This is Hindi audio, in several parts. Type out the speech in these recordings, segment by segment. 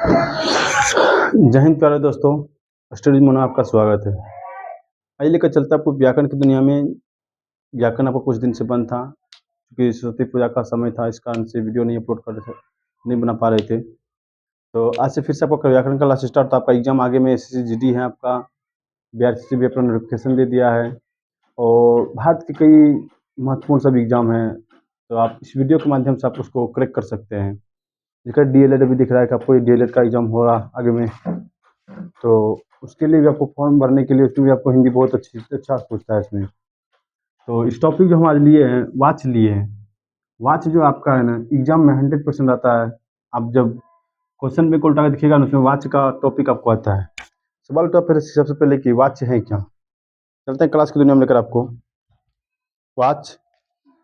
जय हिंद प्यारे दोस्तों, स्टडी में आपका स्वागत है। आइए लेकर चलता आपको व्याकरण की दुनिया में। व्याकरण आपको कुछ दिन से बंद था क्योंकि सरस्वती पूजा का समय था, इस कारण से वीडियो नहीं अपलोड कर रहे थे, नहीं बना पा रहे थे। तो आज से फिर से आपका व्याकरण का क्लास स्टार्ट। तो आपका एग्जाम आगे में SSC है, आपका BRCC भी अपना नोटिफिकेशन दे दिया है और भारत के कई महत्वपूर्ण सभी एग्जाम हैं। तो आप इस वीडियो के माध्यम से आप उसको क्रैक कर सकते हैं। जिसका DLED अभी दिख रहा है कि आपको DLED का एग्जाम हो रहा आगे में, तो उसके लिए भी आपको फॉर्म भरने के लिए उसमें भी आपको हिंदी बहुत अच्छा पूछता है इसमें। तो इस टॉपिक जो हम आज लिए हैं, वाच लिए हैं। वाच जो आपका है ना, एग्जाम में 100% आता है। आप जब क्वेश्चन में उल्टा के दिखेगा ना, उसमें वाच का टॉपिक आपको आता है। सवाल उठा फिर सबसे पहले कि वाच है क्या। चलते हैं क्लास की दुनिया में लेकर आपको। वाच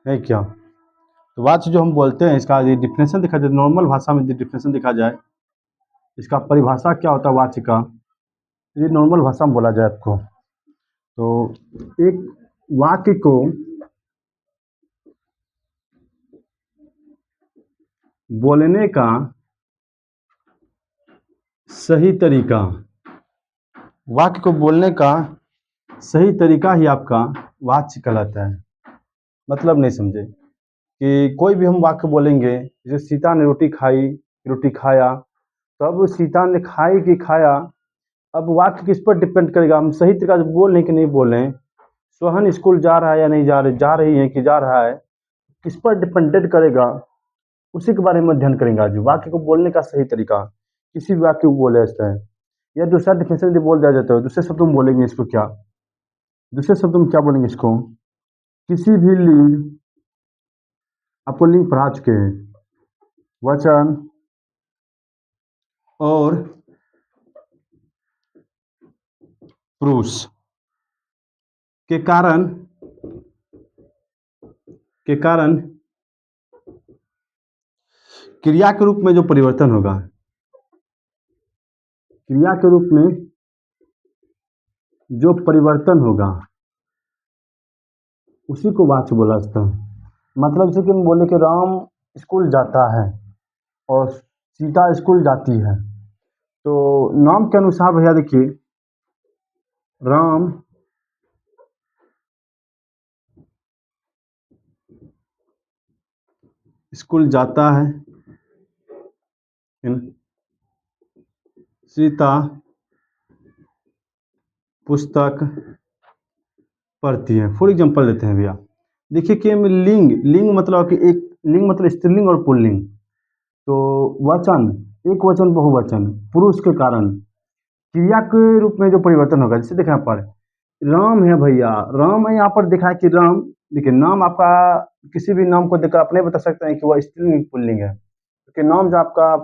है क्या। तो वाच जो हम बोलते हैं, इसका ये डिफिनेशन देखा जाए, नॉर्मल भाषा में डिफिनेशन देखा जाए, इसका परिभाषा क्या होता है वाच का, ये नॉर्मल भाषा में बोला जाए आपको। तो एक वाक्य को बोलने का सही तरीका, वाक्य को बोलने का सही तरीका ही आपका वाच्य कहलाता है। मतलब नहीं समझे कि कोई भी हम वाक्य बोलेंगे, जैसे सीता ने रोटी खाई, रोटी खाया, तो अब सीता ने खाई कि खाया, अब वाक्य किस पर डिपेंड करेगा, हम सही तरीका से बोल रहे कि नहीं बोल रहे। सोहन स्कूल जा रहा है या नहीं जा रही है कि जा रहा है, किस पर डिपेंडेड करेगा, उसी के बारे में अध्ययन करेंगे आज। वाक्य को बोलने का सही तरीका, किसी भी वाक्य को बोले जाता है या दूसरा डिफिनेशन बोल दिया जाता है। दूसरे शब्दों में बोलेंगे इसको क्या, दूसरे शब्दों में क्या बोलेंगे इसको, किसी भी लिंग, आपको लिंग पढ़ा चुके हैं, वचन और पुरुष के कारण क्रिया के रूप में जो परिवर्तन होगा, क्रिया के रूप में जो परिवर्तन होगा, उसी को वाच्य बोला जाता है। मतलब जैसे कि हम बोले कि राम स्कूल जाता है और सीता स्कूल जाती है, तो नाम के अनुसार भैया देखिए, राम स्कूल जाता है, सीता पुस्तक पढ़ती है। फॉर एग्जांपल लेते हैं भैया, देखिए कि लिंग मतलब कि एक लिंग मतलब स्त्रीलिंग और पुल्लिंग। तो वचन, एक वचन बहुवचन, पुरुष के कारण क्रिया के रूप में जो परिवर्तन होगा, जैसे देखिए यहाँ पर राम है भैया, राम है, यहाँ पर देखा है कि राम, देखिए नाम आपका किसी भी नाम को देखकर आप नहीं बता सकते हैं कि वह स्त्रीलिंग पुल्लिंग है, क्योंकि नाम जो आपका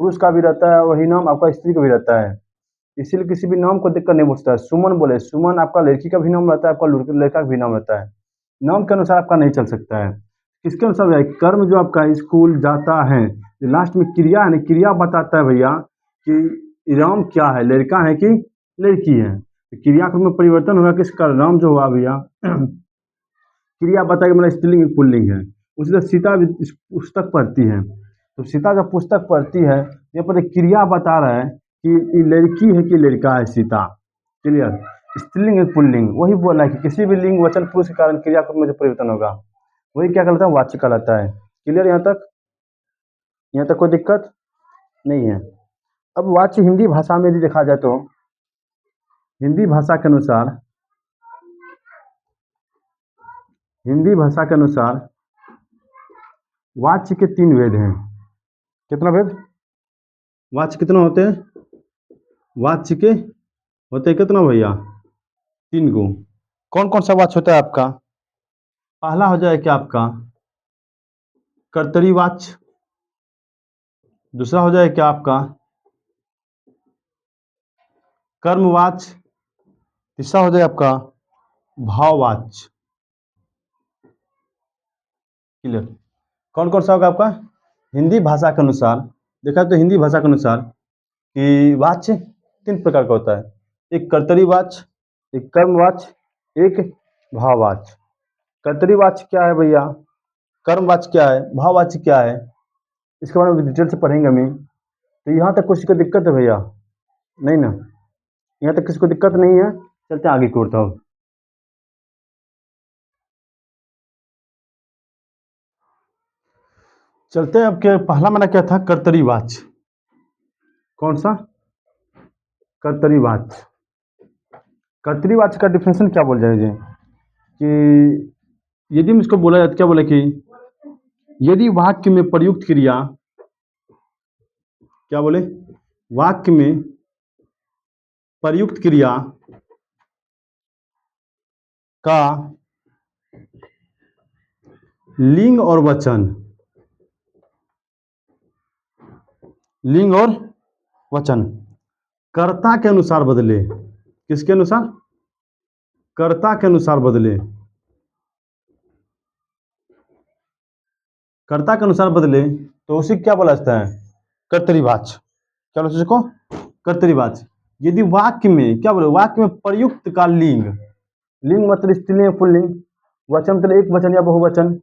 पुरुष का भी रहता है वही नाम आपका स्त्री का भी रहता है। इसीलिए किसी भी नाम को देखकर नहीं पूछता है। सुमन बोले, सुमन आपका लड़की का भी नाम रहता है, आपका लड़का का भी नाम रहता है। नाम के अनुसार आपका नहीं चल सकता है। किसके अनुसार भैया, कर्म जो आपका स्कूल जाता है, लास्ट में क्रिया है ना, क्रिया बताता है भैया कि राम क्या है, लड़का है कि लड़की है। क्रिया में परिवर्तन होगा किस कारण, राम जो हुआ भैया क्रिया बताएगी मतलब स्त्रीलिंग पुल्लिंग है। उसी तरह सीता भी पुस्तक पढ़ती है, तो सीता जब पुस्तक पढ़ती है, यहाँ पर क्रिया बता रहा है कि लड़की है कि लड़का है सीता। क्लियर, स्त्रीलिंग पुल्लिंग वही बोला है कि किसी भी लिंग वचन पुरुष के कारण क्रिया में जो परिवर्तन होगा वही क्या कहलाता है, वाच्य कहलाता है। क्लियर, यहाँ तक, यहाँ तक कोई दिक्कत नहीं है। अब वाच्य हिंदी भाषा में यदि देखा जाए तो हिंदी भाषा के अनुसार, हिंदी भाषा के अनुसार वाच्य के 3 भेद हैं। कितना भेद, वाच्य कितना होते हैं, वाच्य के होते हैं कितना भैया, 3 गो। कौन कौन सा वाच्य होता है आपका, पहला हो जाए क्या आपका कर्तरी वाच्य, दूसरा हो जाए क्या आपका कर्मवाच्य, तीसरा हो जाए आपका भाववाच्य। क्लियर, कौन कौन सा होगा आपका हिंदी भाषा के अनुसार। देखा तो हिंदी भाषा के अनुसार कि वाच्य 3 प्रकार का होता है, एक कर्तरी वाच्य, एक कर्मवाच्य, एक भाववाच्य। कर्तरी वाच्य क्या है भैया, कर्मवाच्य क्या है, भाववाच्य क्या है, इसके बारे में डिटेल से पढ़ेंगे हमें। तो यहाँ तक किसी को दिक्कत है भैया? नहीं ना, यहाँ तक किसी को दिक्कत नहीं है। चलते हैं आगे की ओर। तो चलते हैं। अब क्या पहला मैंने क्या था? कर्तरीवाच। कौन सा? कर्तरीवाच। कर्तरीवाच का डिफिनेशन क्या बोल जाएंगे कि यदि मुझको बोला जाता, क्या बोले कि यदि वाक्य में प्रयुक्त क्रिया, क्या बोले, वाक्य में प्रयुक्त क्रिया का लिंग और वचन, लिंग और वचन कर्ता के अनुसार बदले। किसके अनुसार? कर्ता के अनुसार बदले। कर्ता के अनुसार बदले तो उसे क्या बोला जाता है? कर्तरीवाच। क्या बोला उसको? कर्तरीवाच। यदि वाक्य में, क्या बोले, वाक्य में प्रयुक्त का लिंग, लिंग मतलब स्त्रीलिंग पुल्लिंग, वचन मतलब एक वचन या बहुवचन।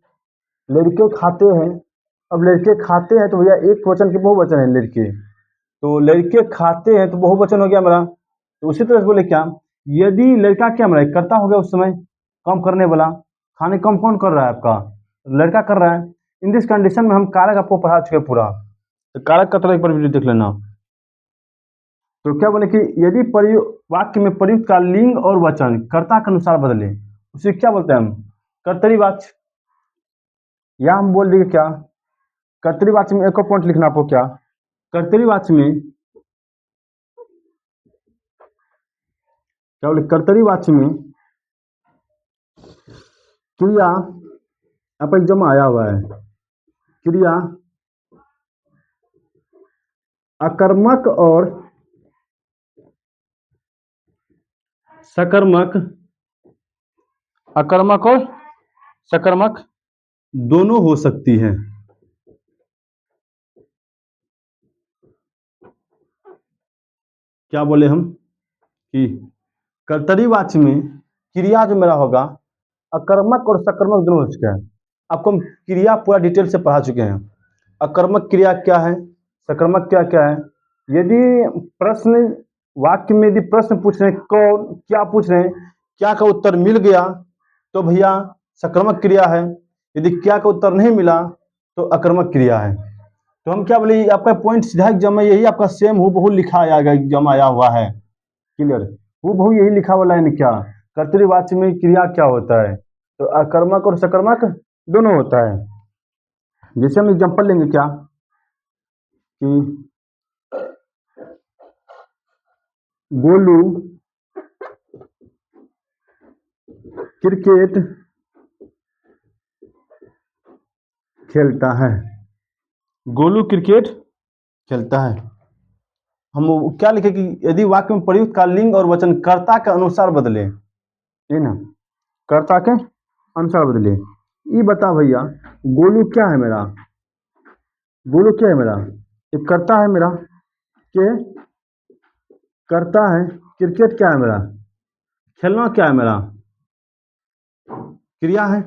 लड़के खाते हैं, अब लड़के खाते हैं तो भैया एक वचन के बहुवचन है लड़के, तो लड़के खाते हैं तो बहुवचन हो गया मेरा। तो उसी तरह से बोले क्या, यदि लड़का क्या मेरा करता हो गया उस समय, कम करने वाला, खाने कम कौन कर रहा है? आपका लड़का कर रहा है। इन दिस कंडीशन में हम कारक आपको पढ़ा चुके पूरा, तो कारक का तरह एक बार वीडियो देख लेना। तो क्या बोले कि यदि वाक्य में प्रयुक्त का लिंग और वचन कर्ता के अनुसार बदले, उसे क्या बोलते हैं हम? कर्तरीवाच। या हम बोल देंगे क्या, कर्तरीवाच में एक और पॉइंट लिखना आपको, क्या कर्तरीवाच में, क्या बोले, कर्तरीवाच में क्रिया, आप एक जमा आया हुआ है, क्रिया अकर्मक और सकर्मक, अकर्मक और सकर्मक दोनों हो सकती है। क्या बोले हम कि कर्तरीवाच में क्रिया जो मेरा होगा अकर्मक और सकर्मक दोनों हो चुका है। आपको हम क्रिया पूरा डिटेल से पढ़ा चुके हैं। अकर्मक क्रिया क्या है, सकर्मक क्या क्या है। यदि प्रश्न, वाक्य में यदि प्रश्न पूछ रहे हैं, कौन क्या पूछ रहे हैं, क्या का उत्तर मिल गया तो भैया सकर्मक क्रिया है। यदि क्या का उत्तर नहीं मिला तो अकर्मक क्रिया है। तो हम क्या बोले, आपका पॉइंट सीधा एग्जाम में यही आपका सेम हूबहू लिखा आएगा, एग्जाम आया हुआ है, क्लियर, हूबहू यही लिखा हुआ लाइन क्या, कर्तरीवाच्य में क्रिया क्या होता है, तो अकर्मक और सकर्मक दोनों होता है। जैसे हम एग्जाम्पल लेंगे क्या कि गोलू क्रिकेट खेलता है, गोलू क्रिकेट खेलता है। हम क्या लिखे कि यदि वाक्य में प्रयुक्त का लिंग और वचन कर्ता के अनुसार बदले, ये ना, कर्ता के अनुसार बदले। ये बता भैया, गोलू क्या है मेरा, गोलू क्या है मेरा, एक कर्ता है मेरा, के करता है, क्रिकेट क्या है मेरा, खेलना क्या है मेरा, क्रिया है,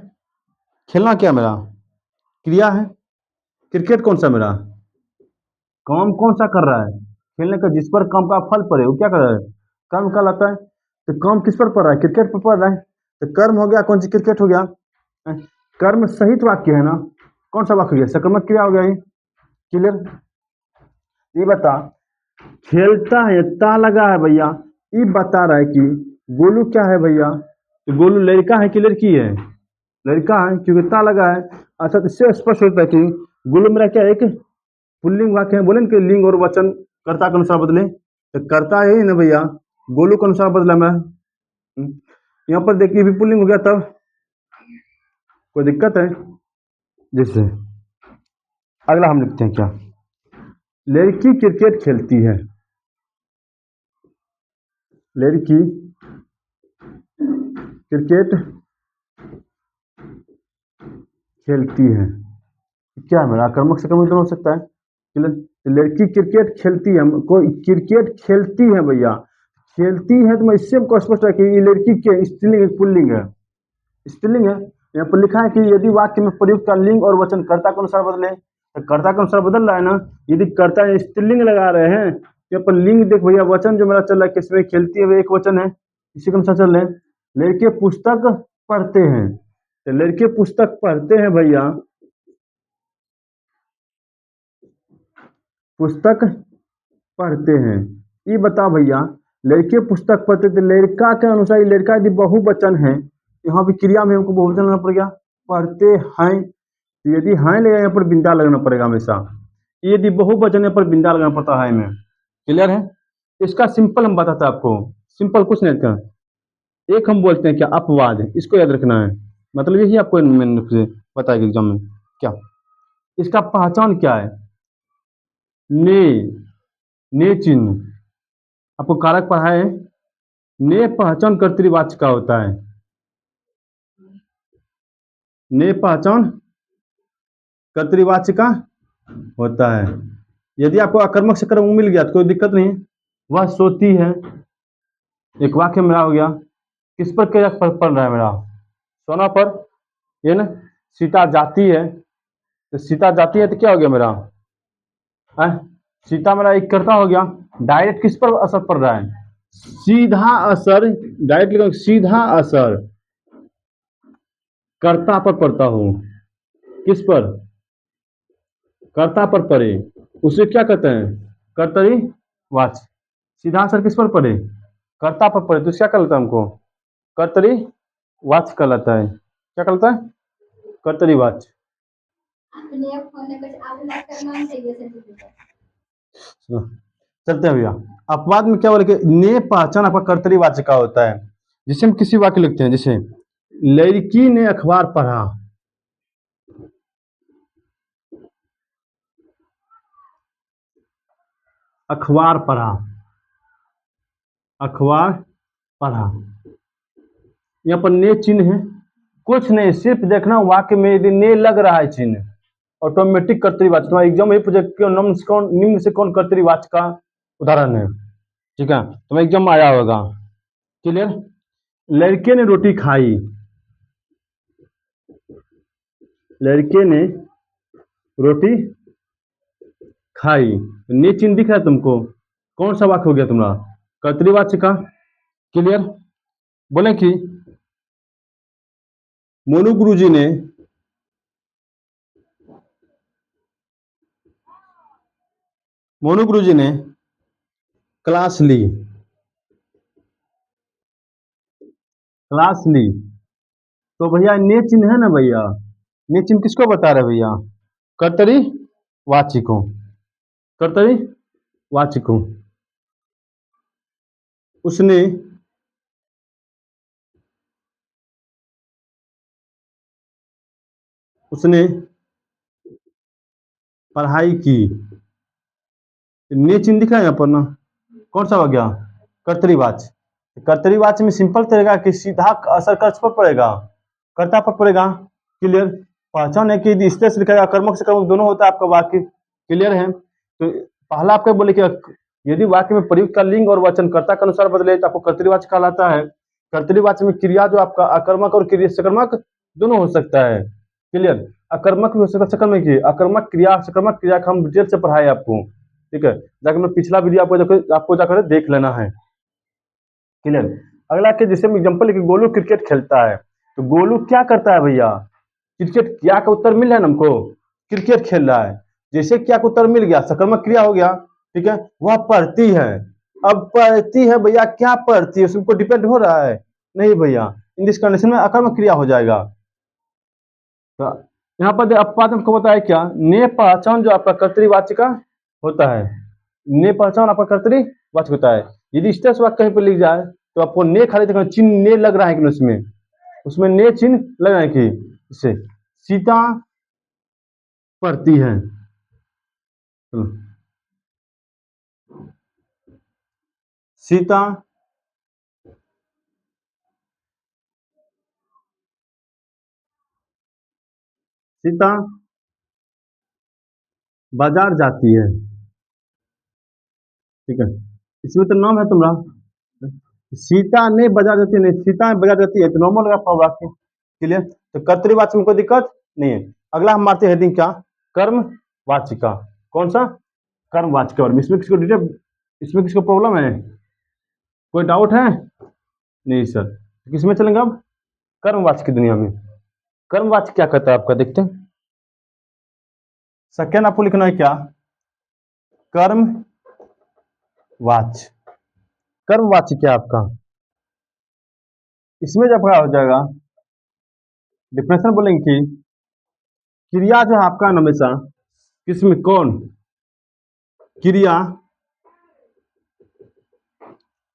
खेलना क्या है मेरा, क्रिया है, क्रिकेट कौन सा मेरा, काम कौन सा कर रहा है, खेलने का, जिस पर काम का फल पड़े वो क्या कर रहा है, कर्म कहलाता है। तो काम किस पर पड़ रहा है, क्रिकेट पर पड़ रहा है, तो कर्म हो गया कौन सी, क्रिकेट हो गया। कर्म सहित वाक्य है ना, कौन सा वाक्य हो गया, सकर्मक क्रिया हो गया ये, क्लियर। ये बता, खेलता है, ता लगा है भैया, ये बता रहा है कि गोलू क्या है भैया, तो गोलू लड़का है कि लड़की है, लड़का है क्योंकि ता लगा है। अच्छा, तो इससे स्पष्ट होता है कि गोलू मेरा क्या है, एक पुल्लिंग वाक्य है, बोले ना कि लिंग और वचन कर्ता के अनुसार बदले, तो कर्ता यही ना भैया, गोलू के अनुसार बदला मैं। यहाँ पर देखिए भी पुल्लिंग हो गया, तब कोई दिक्कत है। जैसे अगला हम लिखते हैं क्या, लड़की क्रिकेट खेलती है, लड़की क्रिकेट खेलती है, क्या है मेरा, आक्रामक सकर्मक दोनों हो सकता है, तो लड़की क्रिकेट खेलती है, कोई क्रिकेट खेलती है भैया, खेलती है तो मैं इससे हमको स्पष्ट है कि ये लड़की के स्त्रीलिंग है पुल्लिंग है, स्त्रीलिंग है। यहाँ पर लिखा है कि यदि वाक्य में प्रयुक्त का लिंग और वचन कर्ता के अनुसार बदले, तो कर्ता के अनुसार बदल रहा है ना। यदि कर्ता स्त्रीलिंग लगा रहे हैं तो अपन लिंग देख भैया, वचन जो मेरा चल रहा है किसमें खेलती है, वो एक वचन है, इसी के अनुसार चल रहे हैं। लड़के पुस्तक पढ़ते हैं, तो लड़के पुस्तक पढ़ते हैं भैया, पुस्तक पढ़ते हैं। ये बता भैया, लड़के पुस्तक पढ़ते थे, लड़का के अनुसार ये लड़का यदि बहुवचन है, यहाँ पे क्रिया में हमको बहुवचन लगना पड़ेगा, पढ़ते हैं। तो यदि हैं लगेगा यहाँ पर बिंदा लगना पड़ेगा हमेशा। यदि बहुवचन है पर बिंदा लगाना पड़ता है में। क्लियर है? इसका सिंपल हम बताते हैं आपको, सिंपल कुछ नहीं था। एक हम बोलते हैं क्या, अपवाद, इसको याद रखना है। मतलब यही आपको मैंने बताएगा एग्जाम में क्या। इसका पहचान क्या है, ने, ने चिन्ह आपको कारक पढ़ाए। ने पहचान कर्तृवाच्य का होता है, ने पहचान कर्तृवाच्य का होता है। यदि आपको अकर्मक से कर्म मिल गया तो कोई दिक्कत नहीं, वह सोती है। एक वाक्य मेरा हो गया, किस पर क्या पढ़ रहा है मेरा, सोना पर, ये ना। सीता जाती है, तो सीता जाती है तो क्या हो गया मेरा, सीता मेरा एक कर्ता हो गया। डायरेक्ट किस पर असर पड़ रहा है, सीधा असर, डायरेक्ट लिखो, सीधा असर कर्ता पर पड़ता हूं। किस पर, कर्ता पर पड़े, उसे क्या कहते हैं, कर्तरी वाच्य। सीधा असर किस पर पड़े, कर्ता पर पड़े, तो क्या कहलाता है हमको, कर्तरी वाच्य कहलाता है। क्या कहलाता है, कर्तरी वाच्य। चलते हैं भैया। अपवाद में क्या बोले कि ने पहचान आपका कर्तरी वाच्य का होता है। जिसे हम किसी वाक्य लिखते हैं, जैसे लड़की ने अखबार पढ़ा, अखबार पढ़ा, अखबार पढ़ा, यहाँ पर ने चिन्ह है, कुछ नहीं, सिर्फ देखना वाक्य में यदि ने लग रहा है चिन्ह, ऑटोमेटिक कर्तरीवाच्य। तुम्हारा एग्जाम में प्रोजेक्ट निम्न से कौन कर्तरीवाच्य का उदाहरण है, ठीक है, तुम्हारे एग्जाम में आया होगा। क्लियर? लड़के ने रोटी खाई, लड़के ने रोटी खाई, ने चिन्ह दिख रहा है तुमको, कौन सा वाक्य हो गया तुम्हारा, कर्तरीवाच्य का। क्लियर? बोले कि मोनू गुरुजी ने, मोनू गुरुजी ने क्लास ली, क्लास ली, तो भैया ने चिन्ह है ना भैया, ने चिन्ह किसको बता रहे भैया, कर्तरी वाच्य को, कर्तरी वाच्य को। उसने, उसने पढ़ाई की, ने चिन्ह दिख रहा है यहाँ पर ना, कौन सा हो गया, कर्तरीवाच्य। कर्तरीवाच्य में सिंपल तरीका कि सीधा असर कर्ता पर पड़ेगा, कर्ता पर पड़ेगा। क्लियर? पहचान है कि यदि स्त्रीलिंग से लिखा कर्मक से कर्मक दोनों होता है आपका वाक्य। क्लियर है? तो पहला आपको बोले कि यदि वाक्य में प्रयुक्त का लिंग और वचन कर्ता के अनुसार बदले तो आपको कर्तरीवाच्य कहलाता है। कर्तरीवाच्य में क्रिया जो आपका अकर्मक और क्रिया सकर्मक दोनों हो सकता है। क्लियर? अकर्मक भी हो सकता है, सकर्मक की, अकर्मक क्रिया सकर्मक क्रिया का हम डिटेल से पढ़ाए आपको, ठीक है, जाकर मैं पिछला वीडियो आपको जाकर देख लेना है। क्लियर? अगला के जैसे हम एग्जांपल लेके, गोलू क्रिकेट खेलता है, तो गोलू क्या करता है भैया, क्रिकेट, क्या का उत्तर मिल रहा है हमको, क्रिकेट खेल रहा है। जैसे क्या का उत्तर मिल गया, सकर्मक क्रिया हो गया, ठीक है, वह पढ़ती है। अब पढ़ती है भैया, क्या पढ़ती है उसको डिपेंड हो रहा है, नहीं भैया, इन दिस कंडीशन में अकर्मक क्रिया हो जाएगा। तो यहाँ पर अपवाद हमको बताया क्या, ने पहचान जो आपका कर्तरीवाच्य का होता है, ने पहचान आपका कर्तरीवाच्य होता है। यदि स्टेस वाक्य कहीं पर लिख जाए तो आपको ने खाली देखना, चिन्ह ने लग रहा है कि उसमें, उसमें ने चिन्ह लग रहा है कि, इससे सीता पढ़ती है, सीता सीता बाजार जाती है, ठीक है, इसमें तो नाम है तुम्हारा, सीता ने बाजार जाती है, नहीं सीता बाजार जाती है, तो नॉर्मल आपका वाक्य। क्लियर? तो कर्तरीवाच्य में कोई दिक्कत नहीं है। अगला हम मारते हैं हेडिंग क्या, कर्म वाचिका। कौन सा? कर्मवाची के बारे में। इसमें किसको डिटेल, इसमें किसको प्रॉब्लम है? कोई डाउट है? नहीं सर। किसमें चलेंगे अब? कर्मवाची की दुनिया में। कर्मवाची क्या कहता है आपका, देखते हैं। सेकेंड आपको लिखना है क्या? कर्मवाची। कर्मवाची क्या आपका? इसमें जब क्या हो जाएगा, डिफिनेशन बोलेंगे कि क्रिया जो है आपका हमेशा किसमें, कौन क्रिया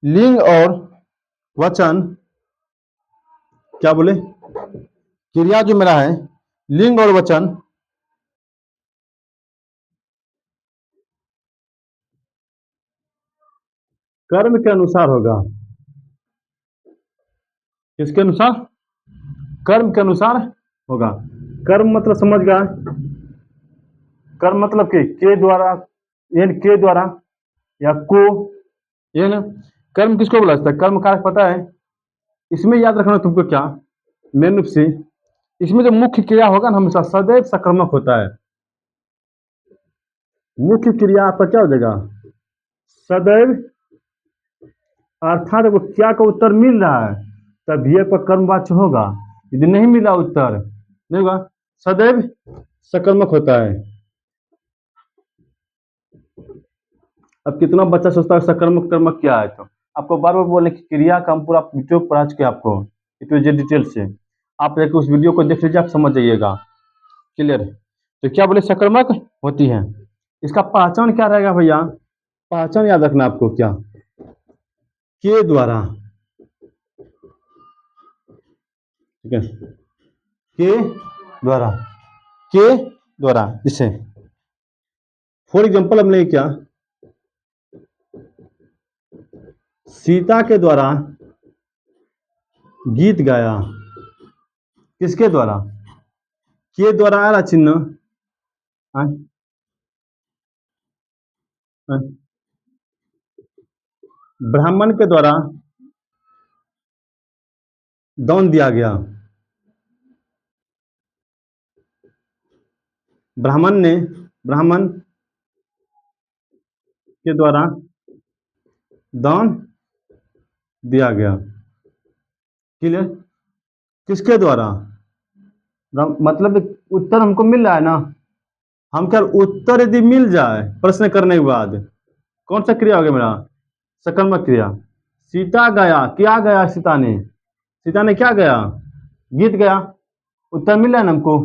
लिंग और वचन, क्या बोले, क्रिया जो मेरा है लिंग और वचन कर्म के अनुसार होगा। किसके अनुसार? कर्म के अनुसार होगा। कर्म मतलब समझ गया? कर्म मतलब के द्वारा, यानी के द्वारा या को, ये ना। कर्म किसको बोला जाता है? कर्म कारक पता है? इसमें याद रखना तुमको क्या, मेन रूप से इसमें जो मुख्य क्रिया होगा ना हमेशा सदैव सकारात्मक होता है। मुख्य क्रिया आपका क्या हो जाएगा? सदैव, अर्थात वो क्या का उत्तर मिल रहा है तभी आपका कर्मवाच्य होगा। यदि नहीं मिला उत्तर, नहीं होगा, सदैव सकारात्मक होता है। अब कितना बच्चा सोचता है सकर्मक कर्मक क्या है, तो आपको बार बार बोले कि क्रिया का हम पूरा वीडियो पढ़ा चुके हैं आपको इतने जे डिटेल से। आप एक उस वीडियो को देख लीजिए, आप समझ जाइएगा। क्लियर? तो क्या बोले, सकर्मक होती है। इसका पहचान क्या रहेगा भैया? पहचान याद रखना आपको क्या, के द्वारा, ठीक है, के द्वारा, के द्वारा। जिसे फॉर एग्जाम्पल हमने क्या, सीता के द्वारा गीत गाया। किसके द्वारा? के द्वारा आ रहा चिन्ह। हाँ? हाँ? ब्राह्मण के द्वारा दान दिया गया। ब्राह्मण के द्वारा दान दिया गया। क्लियर? किसके द्वारा? मतलब उत्तर हमको मिल रहा है ना। हम क्या, उत्तर यदि मिल जाए प्रश्न करने के बाद, कौन सा क्रिया हो गया मेरा? सकर्मक क्रिया। सीता गया, क्या गया सीता ने? सीता ने क्या गया? गीत गया। उत्तर मिल रहा है ना हमको।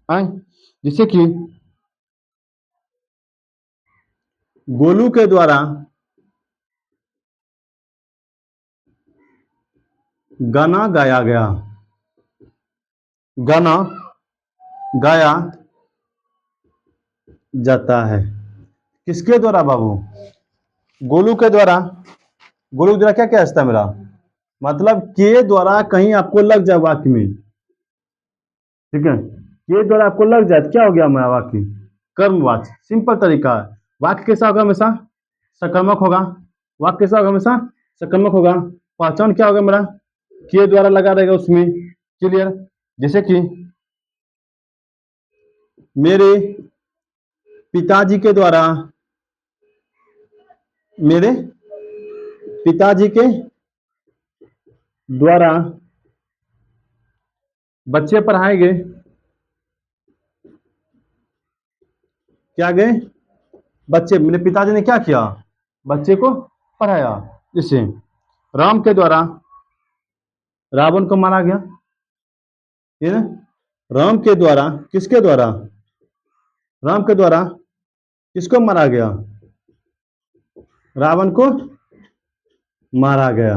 हाँ? जिससे कि गोलू के द्वारा गाना गाया गया। गाना गाया जाता है। किसके द्वारा बाबू? गोलू के द्वारा। गोलू के द्वारा क्या क्या है मेरा? मतलब के द्वारा कहीं आपको लग जाए वाक्य में, ठीक है, के द्वारा आपको लग जाए तो क्या हो गया मेरा वाक्य? कर्मवाच्य। सिंपल तरीका है। वाक्य कैसा होगा हमेशा? सकर्मक होगा। वाक्य कैसा होगा हमेशा? सकर्मक होगा। पहचान क्या होगा मेरा? के द्वारा लगा रहेगा उसमें। क्लियर? जैसे कि मेरे पिताजी के द्वारा, मेरे पिताजी के द्वारा बच्चे पढ़ाए गए। क्या गए? बच्चे, मेरे पिताजी ने क्या किया? बच्चे को पढ़ाया। जैसे राम के द्वारा रावण को मारा गया। ये ना, राम के द्वारा, किसके द्वारा? राम के द्वारा किसको मारा गया? रावण को मारा गया।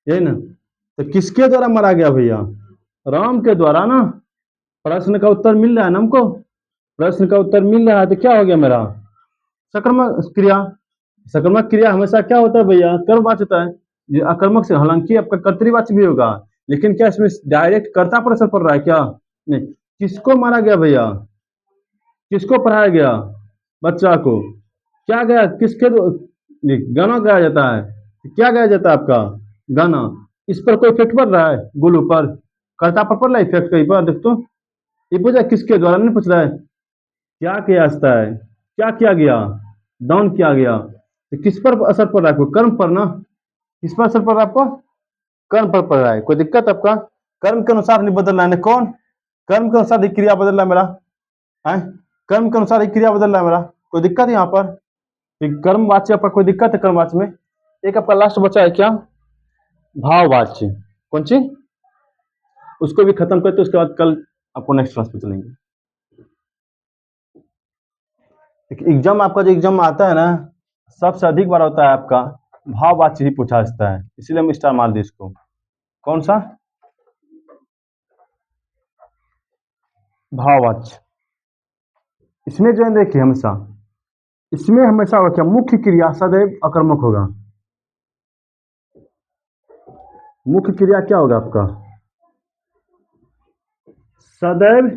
यही ना। तो किसके द्वारा मारा गया भैया? राम के द्वारा ना। प्रश्न का उत्तर मिल रहा है ना हमको। प्रश्न का उत्तर मिल रहा है तो क्या हो गया मेरा? सकर्मक क्रिया। सकर्मक क्रिया हमेशा क्या होता है भैया? कर्मवाच्य होता है। ये अकर्मक से, हालांकि आपका कर्तृवाच्य भी होगा, लेकिन क्या इसमें डायरेक्ट कर्ता पर असर पड़ रहा है क्या? नहीं। किसको मारा गया भैया? किसको पढ़ाया गया? बच्चा को। क्या गया? किसके गाना गाया जाता है। क्या गाया जाता है आपका? गाना। इस पर कोई इफेक्ट पड़ रहा है? गोलू पर, कर्ता पर पड़ रहा है इफेक्ट कहीं पर? देख तो, ये पूछा किसके द्वारा, नहीं पूछ रहा है। क्या किया जाता है, क्या किया गया, डाउन किया गया, तो किस पर असर पड़ रहा है, कोई कर्म पर ना, किस पर असर पड़ रहा है आपको, कर्म पर पड़ रहा है, कोई दिक्कत आपका, कर्म के अनुसार नहीं बदल रहा है कौन, कर्म के अनुसार ही क्रिया बदल रहा है मेरा है, कर्म के अनुसार ही क्रिया बदल रहा है मेरा, कोई दिक्कत यहाँ पर, कर्म वाच्य पर कोई दिक्कत है, कर्म वाच्य में। एक आपका लास्ट बचा है क्या, भाववाच्य, कौन सी, उसको भी खत्म करते उसके बाद कल आपको नेक्स्ट क्लास पे चलेंगे। एग्जाम आपका जो एग्जाम आता है ना, सबसे अधिक बार होता है आपका भाववाच्य ही पूछा जाता है, इसीलिए हम स्टार मार दी इसको। कौन सा, भाववाच्य। इसमें जो है देखिए हमेशा, इसमें हमेशा होगा क्या, मुख्य क्रिया सदैव अकर्मक होगा, मुख्य क्रिया क्या होगा आपका, सदैव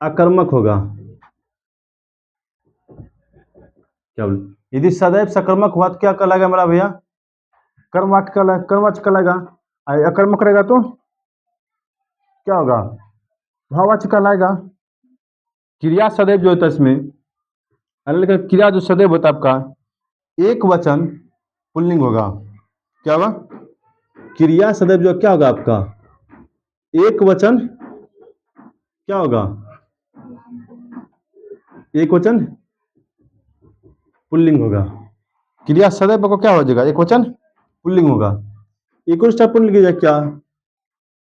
अकर्मक होगा। क्या बोले, यदि सदैव सकर्मक हुआ तो क्या कहलाएगा मेरा भैया, कर्म वाक्य कहलाएगा, कर्म वाच्य कहलाएगा। अकर्मक रहेगा तो क्या होगा, भाववाच्य कहलाएगा। क्रिया सदैव जो होता है इसमें, क्रिया जो सदैव होता है आपका एक वचन पुल्लिंग होगा, क्या होगा, क्रिया सदैव जो क्या होगा आपका एक वचन, क्या होगा, एक वचन पुल्लिंग होगा, क्रिया सदैव को क्या हो जाएगा, एक वचन पुल्लिंग होगा। एक और पुल्लिंग है क्या,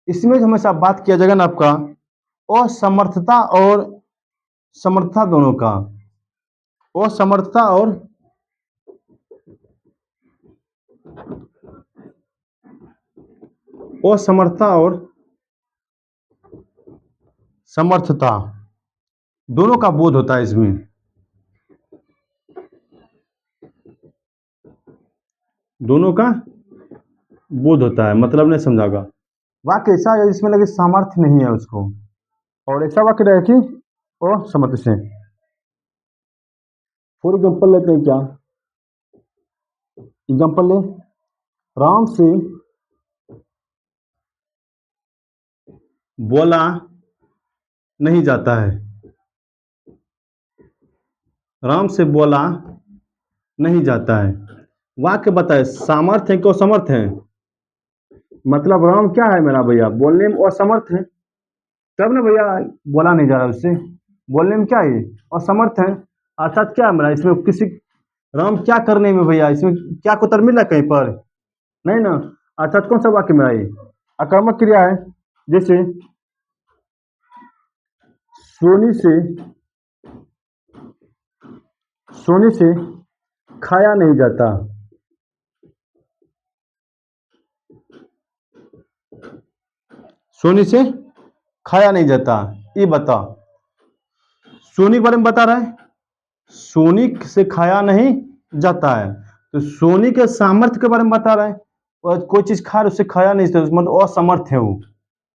इसमें हमेशा बात किया जाएगा ना आपका असमर्थता और समर्थता दोनों का, असमर्थता और असमर्थता और समर्थता दोनों का बोध होता है इसमें, दोनों का बोध होता है, मतलब नहीं समझागा। वाक्य ऐसा है जिसमें लगे सामर्थ्य नहीं है उसको, और ऐसा वाक्य रहे कि वो समर्थ से। फॉर एग्जाम्पल लेते हैं क्या, एग्जाम्पल ले, राम से बोला नहीं जाता है, राम से बोला नहीं जाता है, वाक्य बताए सामर्थ्य है कि असमर्थ है, मतलब राम क्या है मेरा भैया, बोलने में असमर्थ है, तब ना भैया बोला नहीं जा रहा उससे, बोलने में क्या है असमर्थ है, अर्थात क्या है मेरा इसमें किसी, राम क्या करने में भैया, इसमें क्या कुतर मिल रहा है कहीं पर, नहीं ना, अर्थात कौन सा वाक्य मेरा ये आक्रामक क्रिया है। जैसे सोनी से, सोनी से खाया नहीं जाता, सोनी से खाया नहीं जाता, ये बता, सोनी के बारे में बता रहा है, सोनी से खाया नहीं जाता है, तो सोनी के सामर्थ्य के बारे में बता रहा है, और कोई चीज खा रहे उससे खाया नहीं जाता, मतलब असमर्थ है वो,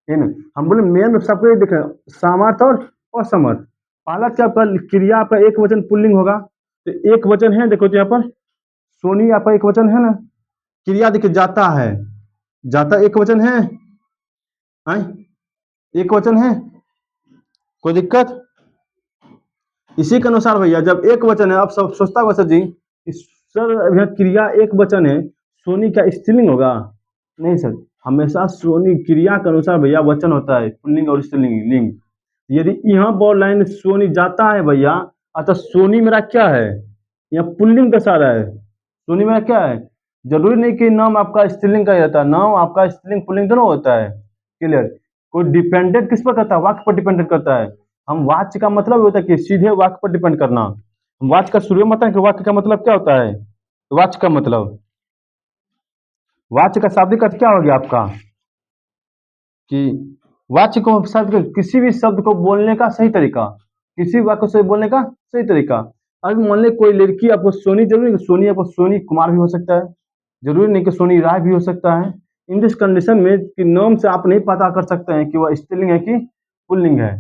है ना। हम बोले मेन सबको ये देखें, सामर्थ और असमर्थ। पहला क्या आपका क्रिया आपका एक वचन पुल्लिंग होगा, तो एक वचन है, देखो तो यहाँ पर सोनी आपका एक वचन है ना, क्रिया देखिए जाता है, जाता एक वचन है, आए? एक वचन है, कोई दिक्कत, इसी के अनुसार भैया जब एक वचन है, अब सब सोचता होगा सर जी, सर यहाँ क्रिया एक वचन है, सोनी क्या स्त्रीलिंग होगा, नहीं सर, हमेशा सोनी क्रिया के अनुसार भैया वचन होता है, पुल्लिंग और स्त्रीलिंग लिंग। यदि यहाँ बॉल लाइन सोनी जाता है भैया, अतः सोनी मेरा क्या है, यहाँ पुल्लिंग का सारा है, सोनी मेरा क्या है, जरूरी नहीं कि नाम आपका स्त्रीलिंग का ही रहता है, नाम आपका स्त्रीलिंग पुल्लिंग दोनों होता है, क्लियर। कोई डिपेंडेंट किस पर करता है, वाक्य पर डिपेंडेंट करता है। हम वाच्य का मतलब होता है कि सीधे वाक्य पर डिपेंड करना, वाच्य का शुरू में मतलब कि वाक्य का मतलब क्या होता है, वाच्य का मतलब, वाच्य का शाब्दिक अर्थ क्या हो गया आपका, कि वाच्य को शब्द किसी भी शब्द को बोलने का सही तरीका, किसी वाक्य से बोलने का सही तरीका। अभी मान ली कोई लड़की आपको सोनी, जरूरी नहीं सोनी आपको सोनी कुमार भी हो सकता है, जरूरी नहीं कि सोनी राय भी हो सकता है। इन दिस कंडीशन में कि नाम से आप नहीं पता कर सकते हैं कि वह स्त्रीलिंग है कि पुल्लिंग है,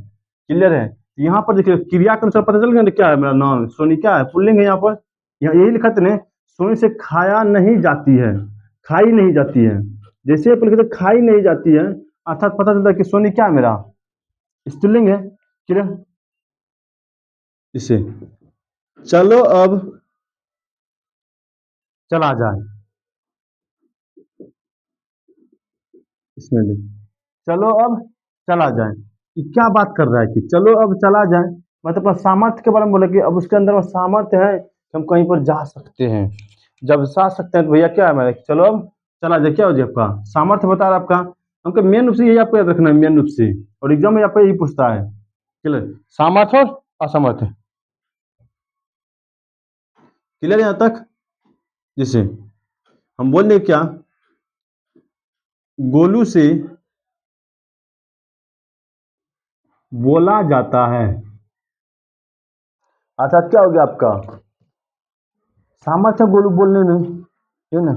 क्लियर है। यहाँ पर देखिए क्रिया के अनुसार पता चल गया क्या है, मेरा नाम सोनी क्या है, पुल्लिंग है, यहाँ पर यहाँ यही लिखा था, सोनी से खाया नहीं जाती है, खाई नहीं जाती है, जैसे आप लिखते खाई नहीं जाती है, अर्थात पता चलता है कि सोनी क्या है मेरा स्त्रीलिंग है, क्लियर। इसे चलो अब चला जाए, इसमें लिख, चलो अब चला जाए। ये क्या बात कर रहा है कि चलो अब चला जाए, मतलब सामर्थ्य के बारे में बोले कि अब उसके अंदर वो सामर्थ्य है कि हम कहीं पर जा सकते हैं। जब जा सकते हैं तो भैया क्या है, मेरे चलो अब चला जाए, क्या हो जाए आपका सामर्थ्य बता रहा है आपका। हमको मेन रूप से यही आपको याद रखना है, मेन रूप से, और एग्जाम में आपको यही पूछता है। चलो, सामर्थ्य और असमर्थ, क्लियर है यहाँ तक। जैसे हम बोल रहे क्या, गोलू से बोला जाता है, अच्छा क्या हो गया आपका सामर्थ्य गोलू बोलने में, है ना,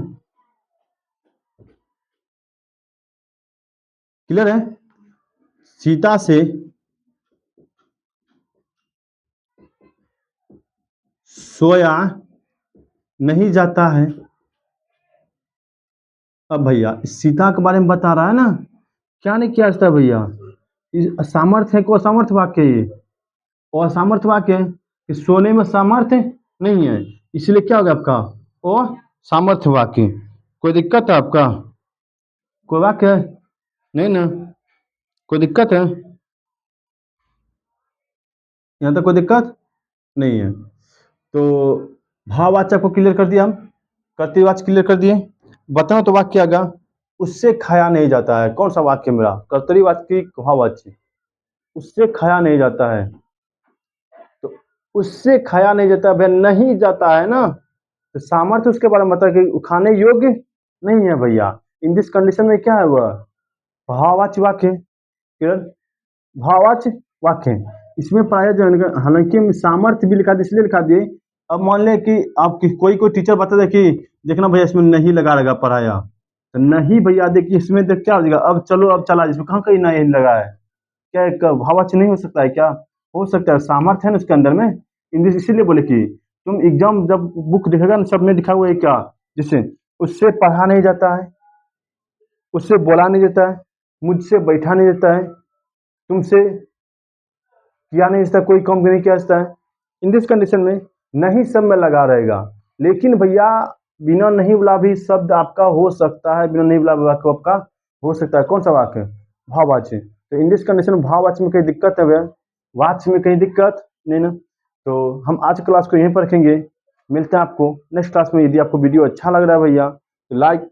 क्लियर है। सीता से सोया नहीं जाता है। अब भैया इस सीता के बारे में बता रहा है ना, क्या नहीं किया जाता है भैया, सामर्थ्य है को असमर्थ वाक्य है ये, और असमर्थ वाक्य है कि सोने में सामर्थ्य नहीं है, इसलिए क्या होगा आपका ओ सामर्थ्य वाक्य। कोई दिक्कत है आपका, कोई वाक्य है नहीं ना, कोई दिक्कत है, यहाँ तक कोई दिक्कत नहीं है। तो भाववाचक को क्लियर कर दिया हम, कर्तृवाचक क्लियर कर दिए। बताओ तो वाक्य आगा, उससे खाया नहीं जाता है, कौन सा वाक्य मेरा कर्तृवाचक भाववाचक, उससे खाया नहीं जाता है। तो उससे खाया नहीं जाता भैया, नहीं जाता है ना, तो सामर्थ्य उसके बारे में बता कि खाने योग्य नहीं है भैया। इन दिस कंडीशन में क्या है वह भाववाचक वाक्य, क्लियर, भाववाचक वाक्य। इसमें पाया जाएगा, हालांकि हम सामर्थ्य भी लिखा दिए, इसलिए लिखा दिए। अब मान लें कि आप कोई कोई टीचर बता दे कि देखना भैया इसमें नहीं लगा लगा पढ़ाया, तो नहीं भैया देखिए इसमें देख क्या हो जाएगा, अब चलो अब चला, इसमें कहाँ कहीं नहीं लगा है, क्या एक भावार्थ नहीं हो सकता है क्या, हो सकता है, सामर्थ्य है ना उसके अंदर में। इंग्लिश इसीलिए बोले कि तुम एग्जाम जब बुक देखेगा ना, सब में लिखा हुआ है क्या, जैसे उससे पढ़ा नहीं जाता है, उससे बोला नहीं जाता है, मुझसे बैठा नहीं जाता है, तुमसे किया नहीं जाता, कोई काम नहीं किया जाता है। इन दिस कंडीशन में नहीं सब में लगा रहेगा, लेकिन भैया बिना नहीं बुला भी शब्द आपका हो सकता है, बिना नहीं बुला वाक्य आपका हो सकता है, कौन सा वाक्य भाववाच्य। तो इन दिस कंडीशन में भाववाच्य में कहीं दिक्कत है भैया, वाच्य में कहीं दिक्कत नहीं ना। तो हम आज क्लास को यहीं पर रखेंगे, मिलते हैं आपको नेक्स्ट क्लास में। यदि आपको वीडियो अच्छा लग रहा है भैया तो लाइक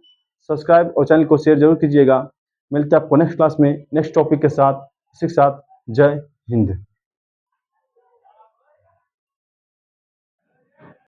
सब्सक्राइब और चैनल को शेयर जरूर कीजिएगा। मिलते हैं आपको नेक्स्ट क्लास में नेक्स्ट टॉपिक के साथ, इसी के साथ जय हिंद।